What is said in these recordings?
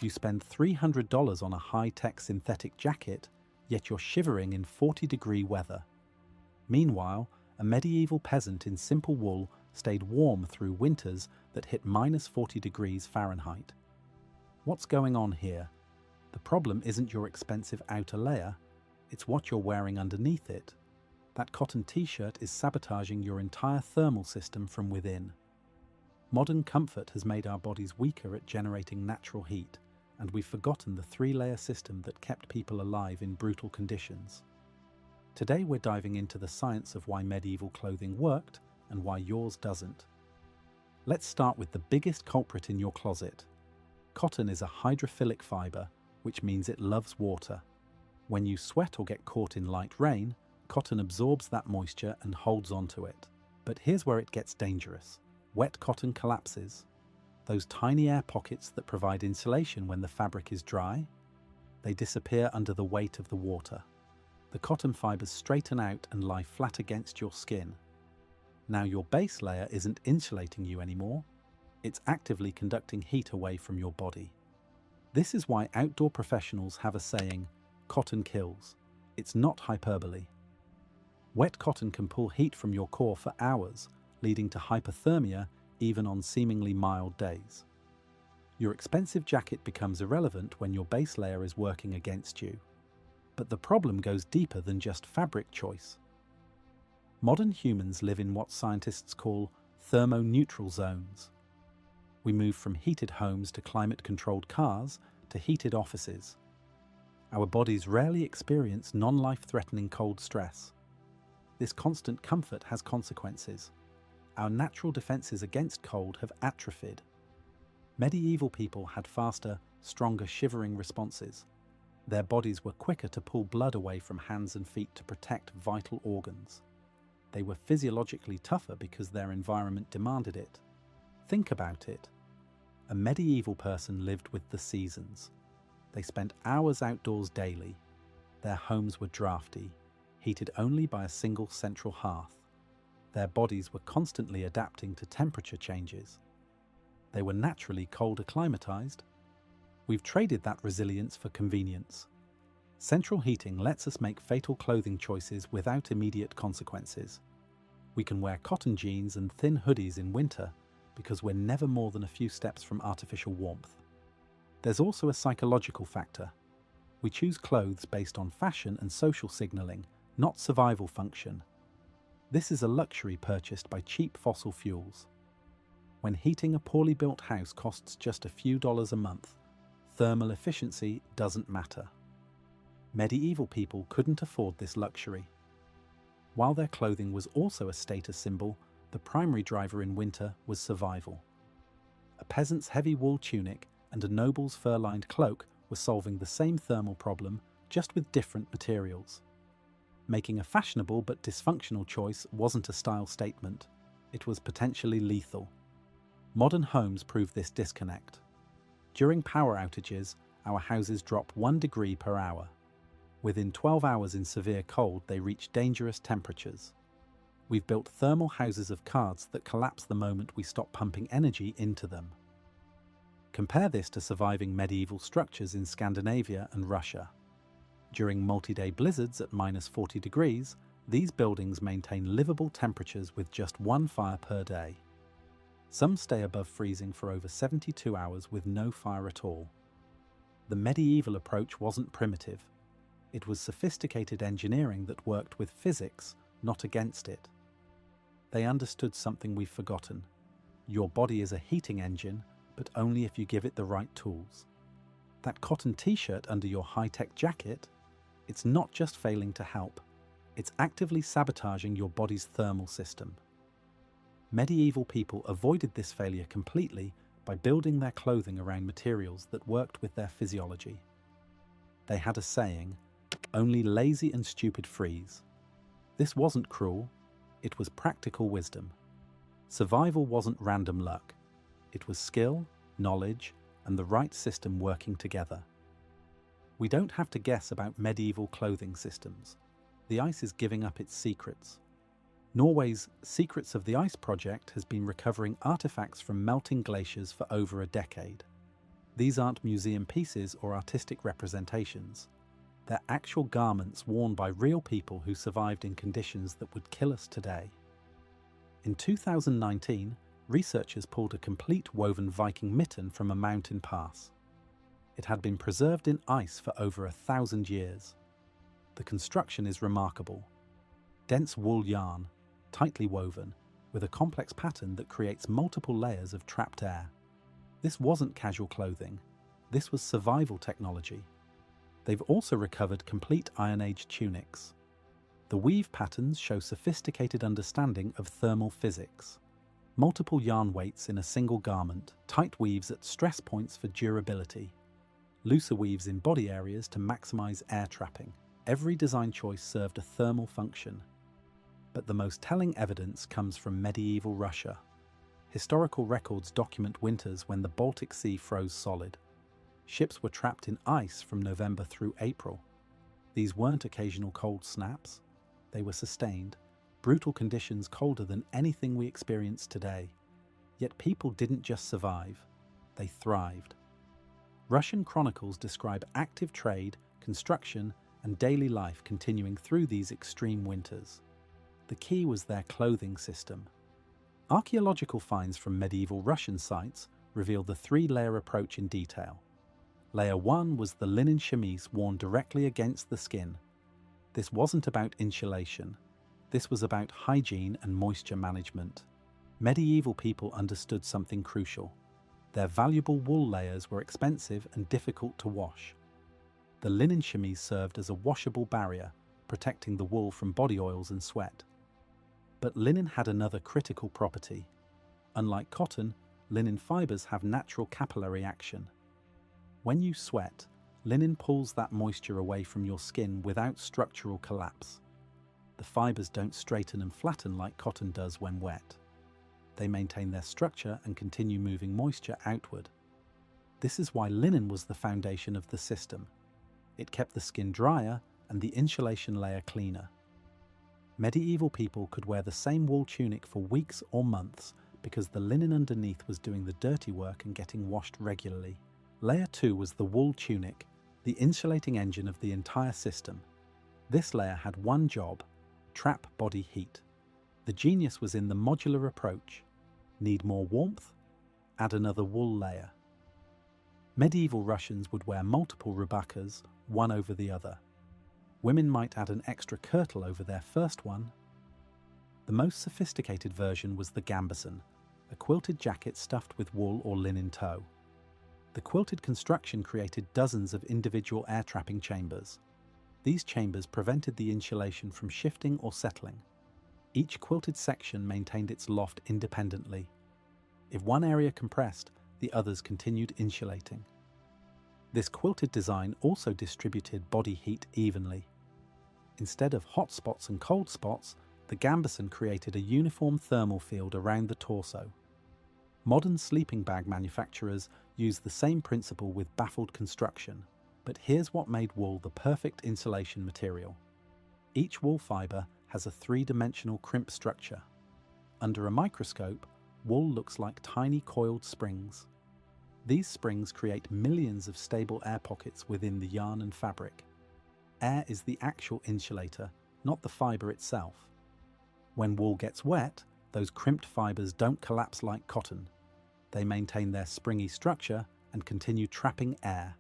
You spend $300 on a high-tech synthetic jacket, yet you're shivering in 40-degree weather. Meanwhile, a medieval peasant in simple wool stayed warm through winters that hit minus 40 degrees Fahrenheit. What's going on here? The problem isn't your expensive outer layer, it's what you're wearing underneath it. That cotton t-shirt is sabotaging your entire thermal system from within. Modern comfort has made our bodies weaker at generating natural heat, and we've forgotten the three-layer system that kept people alive in brutal conditions. Today we're diving into the science of why medieval clothing worked and why yours doesn't. Let's start with the biggest culprit in your closet. Cotton is a hydrophilic fiber, which means it loves water. When you sweat or get caught in light rain, cotton absorbs that moisture and holds onto it. But here's where it gets dangerous. Wet cotton collapses. Those tiny air pockets that provide insulation when the fabric is dry, they disappear under the weight of the water. The cotton fibers straighten out and lie flat against your skin. Now your base layer isn't insulating you anymore, it's actively conducting heat away from your body. This is why outdoor professionals have a saying, "Cotton kills." It's not hyperbole. Wet cotton can pull heat from your core for hours, leading to hypothermia even on seemingly mild days. Your expensive jacket becomes irrelevant when your base layer is working against you. But the problem goes deeper than just fabric choice. Modern humans live in what scientists call thermoneutral zones. We move from heated homes to climate-controlled cars to heated offices. Our bodies rarely experience non-life-threatening cold stress. This constant comfort has consequences. Our natural defenses against cold have atrophied. Medieval people had faster, stronger shivering responses. Their bodies were quicker to pull blood away from hands and feet to protect vital organs. They were physiologically tougher because their environment demanded it. Think about it. A medieval person lived with the seasons. They spent hours outdoors daily. Their homes were drafty, heated only by a single central hearth. Their bodies were constantly adapting to temperature changes. They were naturally cold acclimatized. We've traded that resilience for convenience. Central heating lets us make fatal clothing choices without immediate consequences. We can wear cotton jeans and thin hoodies in winter because we're never more than a few steps from artificial warmth. There's also a psychological factor. We choose clothes based on fashion and social signaling, not survival function. This is a luxury purchased by cheap fossil fuels. When heating a poorly built house costs just a few dollars a month, thermal efficiency doesn't matter. Medieval people couldn't afford this luxury. While their clothing was also a status symbol, the primary driver in winter was survival. A peasant's heavy wool tunic and a noble's fur-lined cloak were solving the same thermal problem, just with different materials. Making a fashionable but dysfunctional choice wasn't a style statement. It was potentially lethal. Modern homes prove this disconnect. During power outages, our houses drop 1 degree per hour. Within 12 hours in severe cold, they reach dangerous temperatures. We've built thermal houses of cards that collapse the moment we stop pumping energy into them. Compare this to surviving medieval structures in Scandinavia and Russia. During multi-day blizzards at minus 40 degrees, these buildings maintain livable temperatures with just one fire per day. Some stay above freezing for over 72 hours with no fire at all. The medieval approach wasn't primitive. It was sophisticated engineering that worked with physics, not against it. They understood something we've forgotten. Your body is a heating engine, but only if you give it the right tools. That cotton t-shirt under your high-tech jacket, it's not just failing to help, it's actively sabotaging your body's thermal system. Medieval people avoided this failure completely by building their clothing around materials that worked with their physiology. They had a saying, "Only lazy and stupid freeze." This wasn't cruel, it was practical wisdom. Survival wasn't random luck. It was skill, knowledge, and the right system working together. We don't have to guess about medieval clothing systems. The ice is giving up its secrets. Norway's Secrets of the Ice project has been recovering artifacts from melting glaciers for over a decade. These aren't museum pieces or artistic representations. They're actual garments worn by real people who survived in conditions that would kill us today. In 2019, researchers pulled a complete woven Viking mitten from a mountain pass. It had been preserved in ice for over 1,000 years. The construction is remarkable. Dense wool yarn, tightly woven, with a complex pattern that creates multiple layers of trapped air. This wasn't casual clothing. This was survival technology. They've also recovered complete Iron Age tunics. The weave patterns show sophisticated understanding of thermal physics. Multiple yarn weights in a single garment, tight weaves at stress points for durability, looser weaves in body areas to maximize air trapping. Every design choice served a thermal function. But the most telling evidence comes from medieval Russia. Historical records document winters when the Baltic Sea froze solid. Ships were trapped in ice from November through April. These weren't occasional cold snaps. They were sustained, brutal conditions colder than anything we experience today. Yet people didn't just survive, they thrived. Russian chronicles describe active trade, construction, and daily life continuing through these extreme winters. The key was their clothing system. Archaeological finds from medieval Russian sites reveal the three-layer approach in detail. Layer 1 was the linen chemise worn directly against the skin. This wasn't about insulation. This was about hygiene and moisture management. Medieval people understood something crucial. Their valuable wool layers were expensive and difficult to wash. The linen chemise served as a washable barrier, protecting the wool from body oils and sweat. But linen had another critical property. Unlike cotton, linen fibers have natural capillary action. When you sweat, linen pulls that moisture away from your skin without structural collapse. The fibers don't straighten and flatten like cotton does when wet. They maintain their structure and continue moving moisture outward. This is why linen was the foundation of the system. It kept the skin drier and the insulation layer cleaner. Medieval people could wear the same wool tunic for weeks or months because the linen underneath was doing the dirty work and getting washed regularly. Layer 2 was the wool tunic, the insulating engine of the entire system. This layer had one job: trap body heat. The genius was in the modular approach. Need more warmth? Add another wool layer. Medieval Russians would wear multiple rubakas, one over the other. Women might add an extra kirtle over their first one. The most sophisticated version was the gambeson, a quilted jacket stuffed with wool or linen tow. The quilted construction created dozens of individual air-trapping chambers. These chambers prevented the insulation from shifting or settling. Each quilted section maintained its loft independently. If one area compressed, the others continued insulating. This quilted design also distributed body heat evenly. Instead of hot spots and cold spots, the gambeson created a uniform thermal field around the torso. Modern sleeping bag manufacturers use the same principle with baffled construction, but here's what made wool the perfect insulation material. Each wool fiber has a three-dimensional crimp structure. Under a microscope, wool looks like tiny coiled springs. These springs create millions of stable air pockets within the yarn and fabric. Air is the actual insulator, not the fiber itself. When wool gets wet, those crimped fibers don't collapse like cotton. They maintain their springy structure and continue trapping air.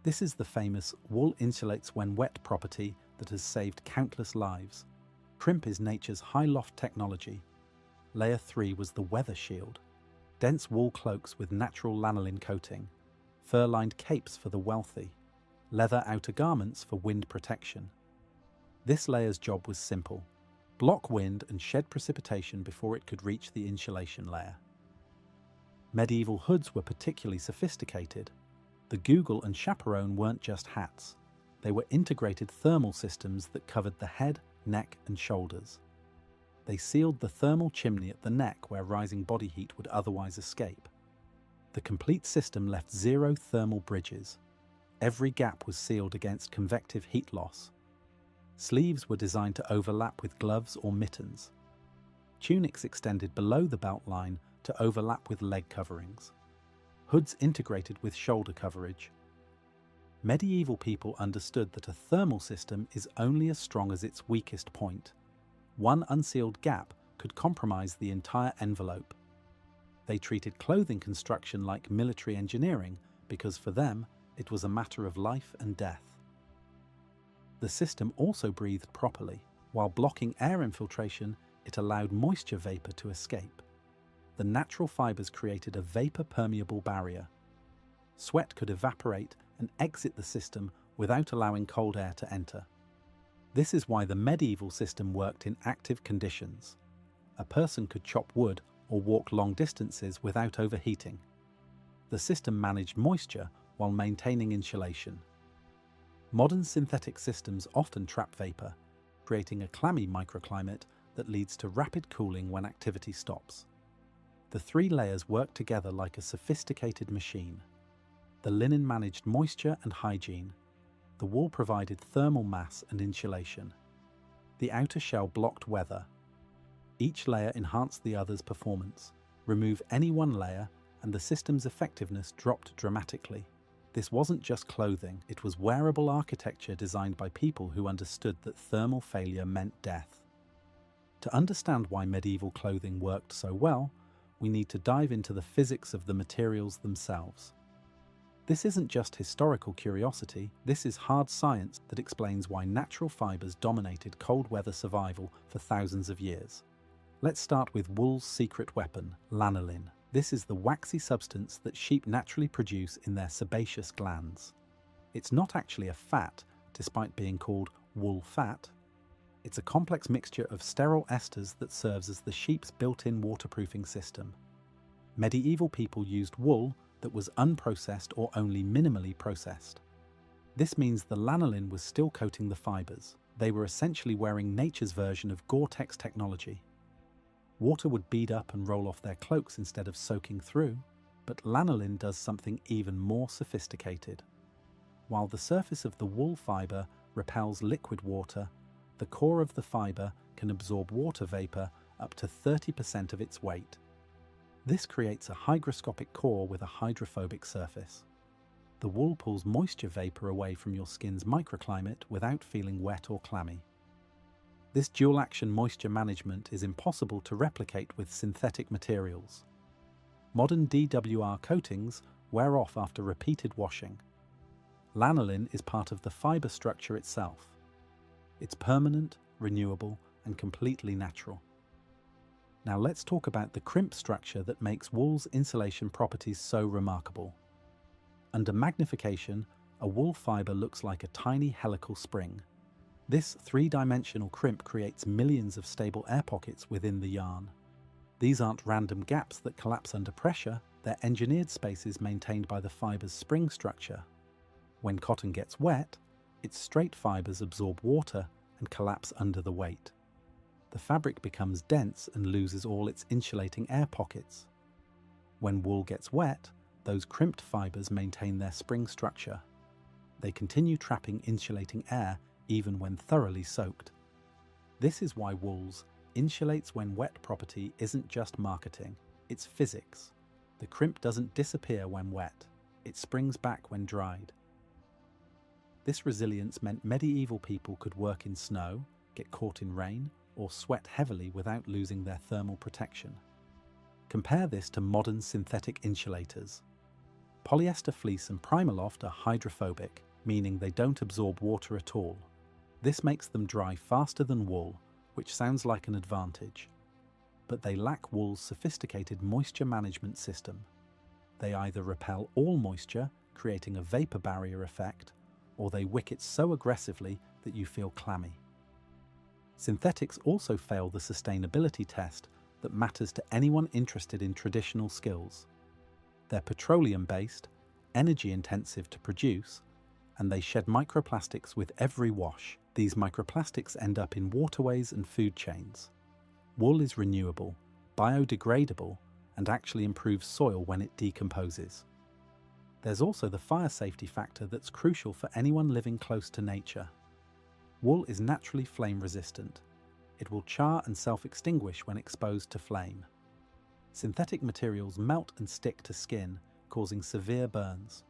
This is the famous wool insulates when wet property that has saved countless lives. Crimp is nature's high loft technology. Layer 3 was the weather shield. Dense wool cloaks with natural lanolin coating, fur-lined capes for the wealthy, leather outer garments for wind protection. This layer's job was simple: block wind and shed precipitation before it could reach the insulation layer. Medieval hoods were particularly sophisticated. The Google and Chaperone weren't just hats. They were integrated thermal systems that covered the head, neck, and shoulders. They sealed the thermal chimney at the neck where rising body heat would otherwise escape. The complete system left zero thermal bridges. Every gap was sealed against convective heat loss. Sleeves were designed to overlap with gloves or mittens. Tunics extended below the belt line to overlap with leg coverings. hoods integrated with shoulder coverage. Medieval people understood that a thermal system is only as strong as its weakest point. One unsealed gap could compromise the entire envelope. They treated clothing construction like military engineering because for them it was a matter of life and death. The system also breathed properly. While blocking air infiltration, it allowed moisture vapor to escape. The natural fibers created a vapor-permeable barrier. Sweat could evaporate and exit the system without allowing cold air to enter. This is why the medieval system worked in active conditions. A person could chop wood or walk long distances without overheating. The system managed moisture while maintaining insulation. Modern synthetic systems often trap vapor, creating a clammy microclimate that leads to rapid cooling when activity stops. The three layers work together like a sophisticated machine. The linen managed moisture and hygiene. The wool provided thermal mass and insulation. The outer shell blocked weather. Each layer enhanced the other's performance. Remove any one layer and the system's effectiveness dropped dramatically. This wasn't just clothing, it was wearable architecture designed by people who understood that thermal failure meant death. To understand why medieval clothing worked so well, we need to dive into the physics of the materials themselves. This isn't just historical curiosity, this is hard science that explains why natural fibers dominated cold weather survival for thousands of years. Let's start with wool's secret weapon, lanolin. This is the waxy substance that sheep naturally produce in their sebaceous glands. It's not actually a fat, despite being called wool fat. It's a complex mixture of sterile esters that serves as the sheep's built-in waterproofing system. Medieval people used wool that was unprocessed or only minimally processed. This means the lanolin was still coating the fibers. They were essentially wearing nature's version of Gore-Tex technology. Water would bead up and roll off their cloaks instead of soaking through, but lanolin does something even more sophisticated. While the surface of the wool fiber repels liquid water, the core of the fiber can absorb water vapor up to 30% of its weight. This creates a hygroscopic core with a hydrophobic surface. The wool pulls moisture vapor away from your skin's microclimate without feeling wet or clammy. This dual-action moisture management is impossible to replicate with synthetic materials. Modern DWR coatings wear off after repeated washing. Lanolin is part of the fiber structure itself. It's permanent, renewable, and completely natural. Now let's talk about the crimp structure that makes wool's insulation properties so remarkable. Under magnification, a wool fiber looks like a tiny helical spring. This three-dimensional crimp creates millions of stable air pockets within the yarn. These aren't random gaps that collapse under pressure, they're engineered spaces maintained by the fiber's spring structure. When cotton gets wet, its straight fibers absorb water and collapse under the weight. The fabric becomes dense and loses all its insulating air pockets. When wool gets wet, those crimped fibers maintain their spring structure. They continue trapping insulating air even when thoroughly soaked. This is why wool's insulates when wet property isn't just marketing, it's physics. The crimp doesn't disappear when wet, it springs back when dried. This resilience meant medieval people could work in snow, get caught in rain, or sweat heavily without losing their thermal protection. Compare this to modern synthetic insulators. Polyester fleece and Primaloft are hydrophobic, meaning they don't absorb water at all. This makes them dry faster than wool, which sounds like an advantage. But they lack wool's sophisticated moisture management system. They either repel all moisture, creating a vapor barrier effect, or they wick it so aggressively that you feel clammy. Synthetics also fail the sustainability test that matters to anyone interested in traditional skills. They're petroleum-based, energy-intensive to produce, and they shed microplastics with every wash. These microplastics end up in waterways and food chains. Wool is renewable, biodegradable, and actually improves soil when it decomposes. There's also the fire safety factor that's crucial for anyone living close to nature. Wool is naturally flame resistant. It will char and self-extinguish when exposed to flame. Synthetic materials melt and stick to skin, causing severe burns.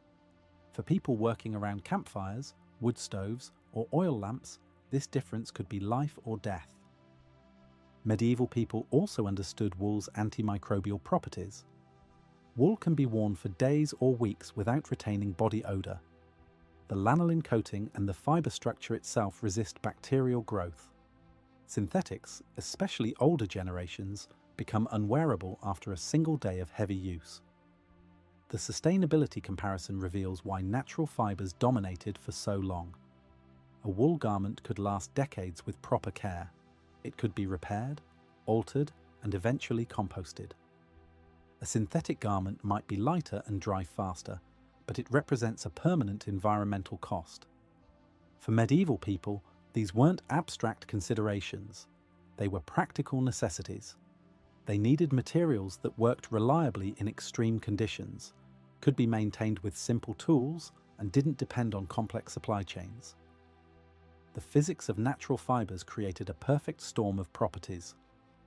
For people working around campfires, wood stoves, or oil lamps, this difference could be life or death. Medieval people also understood wool's antimicrobial properties. Wool can be worn for days or weeks without retaining body odor. The lanolin coating and the fiber structure itself resist bacterial growth. Synthetics, especially older generations, become unwearable after a single day of heavy use. The sustainability comparison reveals why natural fibers dominated for so long. A wool garment could last decades with proper care. It could be repaired, altered, and eventually composted. A synthetic garment might be lighter and dry faster, but it represents a permanent environmental cost. For medieval people, these weren't abstract considerations. They were practical necessities. They needed materials that worked reliably in extreme conditions, could be maintained with simple tools, and didn't depend on complex supply chains. The physics of natural fibers created a perfect storm of properties: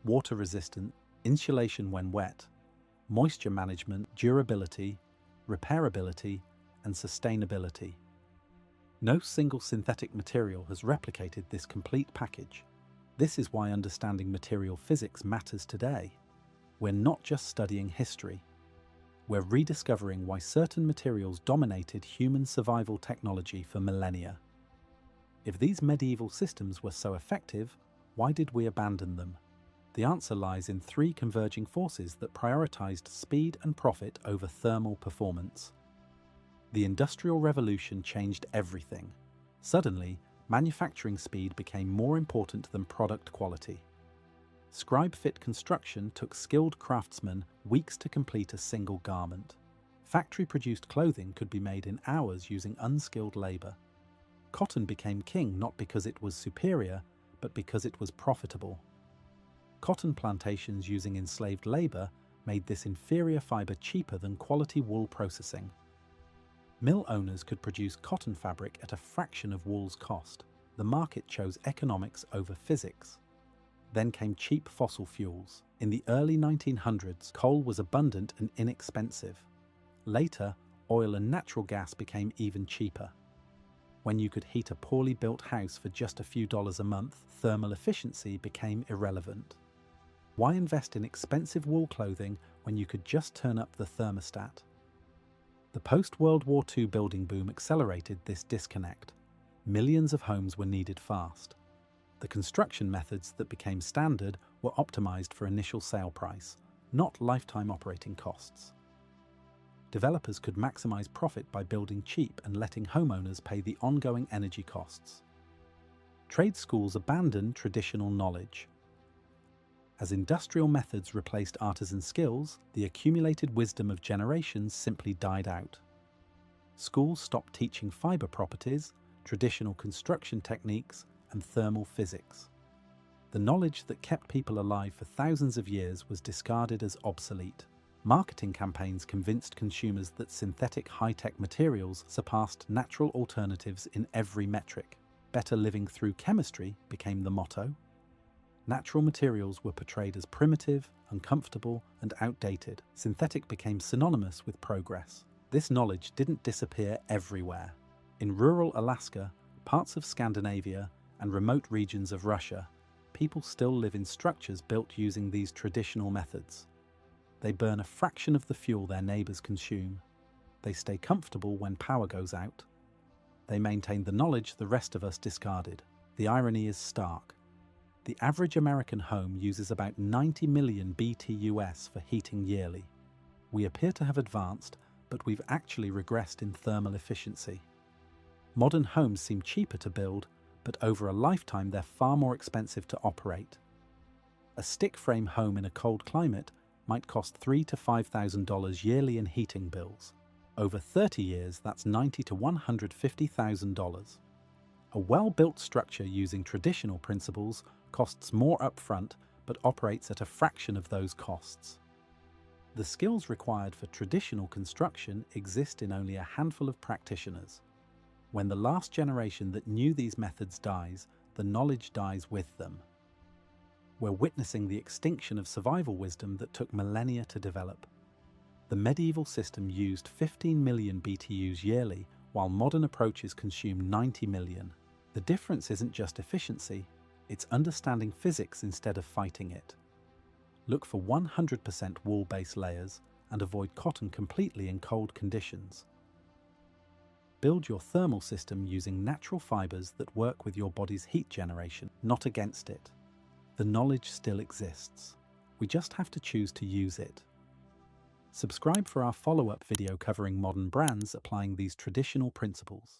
water-resistant, insulation when wet, moisture management, durability, repairability, and sustainability. No single synthetic material has replicated this complete package. This is why understanding material physics matters today. We're not just studying history. We're rediscovering why certain materials dominated human survival technology for millennia. If these medieval systems were so effective, why did we abandon them? The answer lies in three converging forces that prioritized speed and profit over thermal performance. The Industrial Revolution changed everything. Suddenly, manufacturing speed became more important than product quality. Scribe-fit construction took skilled craftsmen weeks to complete a single garment. Factory-produced clothing could be made in hours using unskilled labor. Cotton became king not because it was superior, but because it was profitable. Cotton plantations using enslaved labor made this inferior fiber cheaper than quality wool processing. Mill owners could produce cotton fabric at a fraction of wool's cost. The market chose economics over physics. Then came cheap fossil fuels. In the early 1900s, coal was abundant and inexpensive. Later, oil and natural gas became even cheaper. When you could heat a poorly built house for just a few dollars a month, thermal efficiency became irrelevant. Why invest in expensive wool clothing when you could just turn up the thermostat? The post-World War II building boom accelerated this disconnect. Millions of homes were needed fast. The construction methods that became standard were optimized for initial sale price, not lifetime operating costs. Developers could maximize profit by building cheap and letting homeowners pay the ongoing energy costs. Trade schools abandoned traditional knowledge. As industrial methods replaced artisan skills, the accumulated wisdom of generations simply died out. Schools stopped teaching fiber properties, traditional construction techniques, and thermal physics. The knowledge that kept people alive for thousands of years was discarded as obsolete. Marketing campaigns convinced consumers that synthetic high-tech materials surpassed natural alternatives in every metric. Better living through chemistry became the motto. Natural materials were portrayed as primitive, uncomfortable, and outdated. Synthetic became synonymous with progress. This knowledge didn't disappear everywhere. In rural Alaska, parts of Scandinavia, and remote regions of Russia, people still live in structures built using these traditional methods. They burn a fraction of the fuel their neighbors consume. They stay comfortable when power goes out. They maintain the knowledge the rest of us discarded. The irony is stark. The average American home uses about 90 million BTUs for heating yearly. We appear to have advanced, but we've actually regressed in thermal efficiency. Modern homes seem cheaper to build, but over a lifetime they're far more expensive to operate. A stick frame home in a cold climate might cost $3,000 to $5,000 yearly in heating bills. Over 30 years, that's $90,000 to $150,000. A well-built structure using traditional principles costs more upfront, but operates at a fraction of those costs. The skills required for traditional construction exist in only a handful of practitioners. When the last generation that knew these methods dies, the knowledge dies with them. We're witnessing the extinction of survival wisdom that took millennia to develop. The medieval system used 15 million BTUs yearly, while modern approaches consume 90 million. The difference isn't just efficiency, it's understanding physics instead of fighting it. Look for 100% wool-based layers and avoid cotton completely in cold conditions. Build your thermal system using natural fibers that work with your body's heat generation, not against it. The knowledge still exists. We just have to choose to use it. Subscribe for our follow-up video covering modern brands applying these traditional principles.